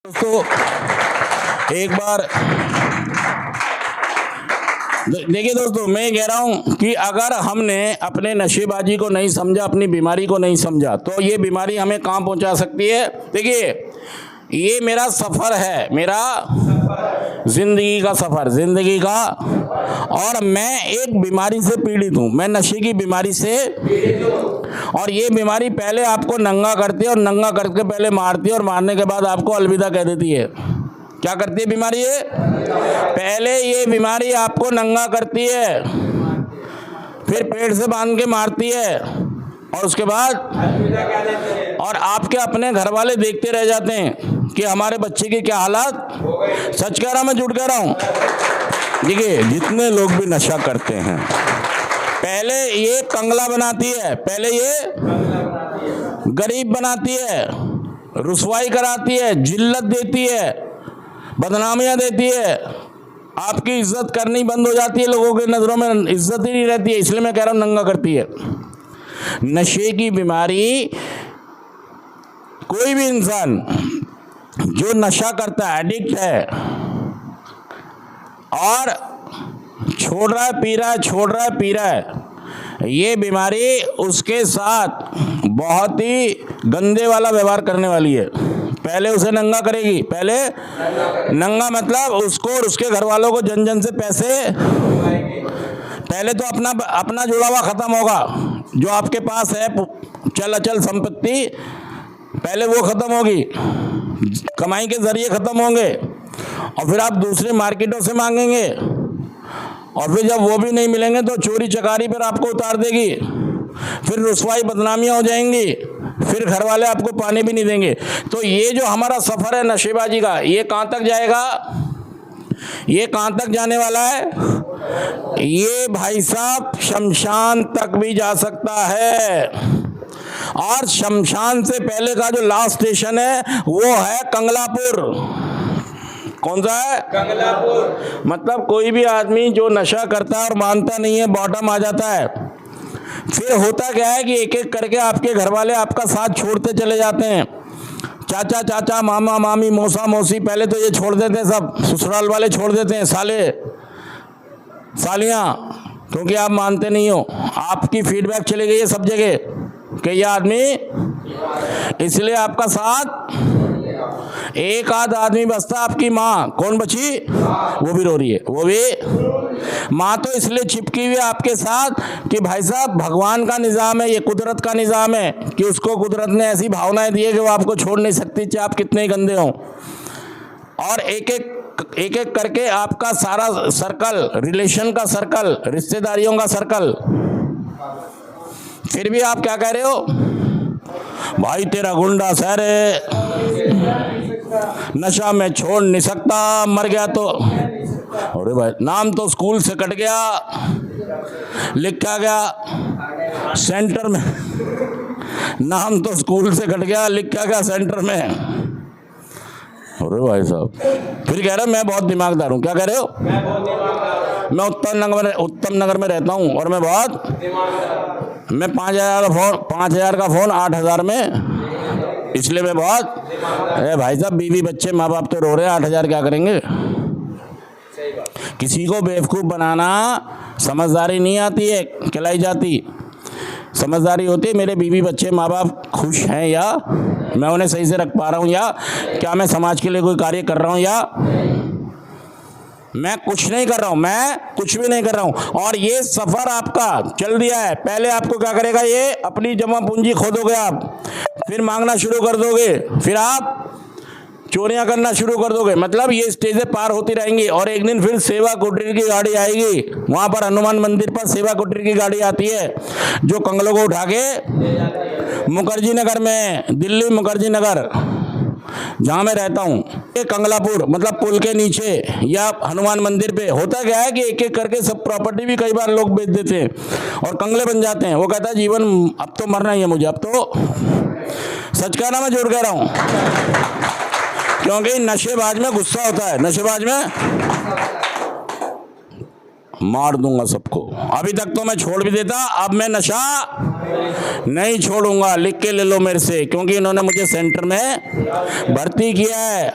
दोस्तों एक बार देखिए दोस्तों, मैं कह रहा हूं कि अगर हमने अपने नशेबाजी को नहीं समझा, अपनी बीमारी को नहीं समझा, तो ये बीमारी हमें कहां पहुंचा सकती है। देखिए, ये मेरा सफ़र है, मेरा जिंदगी का सफ़र, जिंदगी का, और मैं एक बीमारी से पीड़ित हूँ। मैं नशे की बीमारी से, और ये बीमारी पहले आपको नंगा करती है, और नंगा करके पहले मारती है, और मारने के बाद आपको अलविदा कह देती है। क्या करती है बीमारी? ये पहले ये बीमारी आपको नंगा करती है, फिर पेट से बांध के मारती है, और उसके बाद और आपके अपने घर वाले देखते रह जाते हैं कि हमारे बच्चे की क्या हालत। सच कह रहा हूं, मैं झूठ कह रहा हूं? देखिए, जितने लोग भी नशा करते हैं, पहले ये कंगला बनाती है, पहले ये गरीब बनाती है, रुसवाई कराती है, जिल्लत देती है, बदनामियां देती है, आपकी इज्जत करनी बंद हो जाती है, लोगों की नज़रों में इज्जत ही नहीं रहती है। इसलिए मैं कह रहा हूं नंगा करती है। नशे की बीमारी, कोई भी इंसान जो नशा करता है, एडिक्ट है, और छोड़ रहा है, पी रहा है, छोड़ रहा है, पी रहा है, ये बीमारी उसके साथ बहुत ही गंदे वाला व्यवहार करने वाली है। पहले उसे नंगा करेगी, पहले नंगा मतलब उसको और उसके घर वालों को जन जन से पैसे, पहले तो अपना जुड़ा हुआ खत्म होगा, जो आपके पास है चल अचल संपत्ति, पहले वो खत्म होगी, कमाई के जरिए खत्म होंगे, और फिर आप दूसरी मार्केटों से मांगेंगे, और फिर जब वो भी नहीं मिलेंगे तो चोरी चकारी पर आपको उतार देगी, फिर रुसवाई बदनामियां हो जाएंगी, फिर घर वाले आपको पानी भी नहीं देंगे। तो ये जो हमारा सफ़र है नशेबाजी का, ये कहाँ तक जाएगा? ये कहाँ तक जाने वाला है? ये भाई साहब शमशान तक भी जा सकता है, और शमशान से पहले का जो लास्ट स्टेशन है वो है कंगलापुर। कौन सा है? कंगलापुर। मतलब कोई भी आदमी जो नशा करता है और मानता नहीं है, बॉटम आ जाता है, फिर होता क्या है कि एक एक करके आपके घर वाले आपका साथ छोड़ते चले जाते हैं। चाचा चाचा, मामा मामी, मौसा मौसी, पहले तो ये छोड़ देते हैं, सब ससुराल वाले छोड़ देते हैं, साले सालियाँ, क्योंकि आप मानते नहीं हो। आपकी फीडबैक चली गई है सब जगह कि ये आदमी, इसलिए आपका साथ, एक आध आदमी बचता, आपकी माँ, कौन बची? वो भी रो रही है, वो भी माँ तो इसलिए चिपकी हुई है आपके साथ कि भाई साहब भगवान का निज़ाम है, ये कुदरत का निज़ाम है कि उसको कुदरत ने ऐसी भावनाएं दी है कि वो आपको छोड़ नहीं सकती, चाहे आप कितने ही गंदे हों। और एक एक करके आपका सारा सर्कल, रिलेशन का सर्कल, रिश्तेदारियों का सर्कल, फिर भी आप क्या कह रहे हो? भाई तेरा गुंडा शहर है, नशा में छोड़ नहीं सकता, मर गया तो, अरे भाई नाम तो स्कूल से कट गया, लिखा गया सेंटर में, नाम तो स्कूल से कट गया, लिखा गया सेंटर में। अरे भाई साहब, फिर कह रहे हो मैं बहुत दिमागदार हूँ। क्या कह रहे हो? मैं उत्तम नगर में रहता हूँ, और मैं 5,000 का फ़ोन 8,000 में, इसलिए मैं बहुत, अरे भाई साहब बीवी बच्चे माँ बाप तो रो रहे हैं, 8,000 क्या करेंगे? किसी को बेवकूफ़ बनाना समझदारी नहीं आती है, खिलाई जाती। समझदारी होती है मेरे बीवी बच्चे माँ बाप खुश हैं, या मैं उन्हें सही से रख पा रहा हूँ, या क्या मैं समाज के लिए कोई कार्य कर रहा हूँ, या मैं कुछ नहीं कर रहा हूँ, मैं कुछ भी नहीं कर रहा हूँ। और ये सफ़र आपका चल दिया है। पहले आपको क्या करेगा? ये अपनी जमा पूंजी खोदोगे आप, फिर मांगना शुरू कर दोगे, फिर आप चोरियां करना शुरू कर दोगे। मतलब ये स्टेजें पार होती रहेंगी, और एक दिन फिर सेवा कुटीर की गाड़ी आएगी। वहाँ पर हनुमान मंदिर पर सेवा कुटीर की गाड़ी आती है, जो कंगलों को उठा के मुखर्जी नगर में, दिल्ली मुखर्जी नगर जहाँ मैं रहता हूँ, ये कंगलापुर मतलब पुल के नीचे या हनुमान मंदिर पे होता क्या है कि एक एक करके सब प्रॉपर्टी भी कई बार लोग बेच देते हैं और कंगले बन जाते हैं। वो कहता है जीवन अब तो मरना ही है मुझे, अब तो, सच कहना मैं झूठ कह रहा हूँ, क्योंकि नशेबाज में गुस्सा होता है, नशेबाज में मार दूंगा सबको। अभी तक तो मैं छोड़ भी देता, अब मैं नशा नहीं छोड़ूंगा, लिख के ले लो मेरे से, क्योंकि इन्होंने मुझे सेंटर में भर्ती किया है।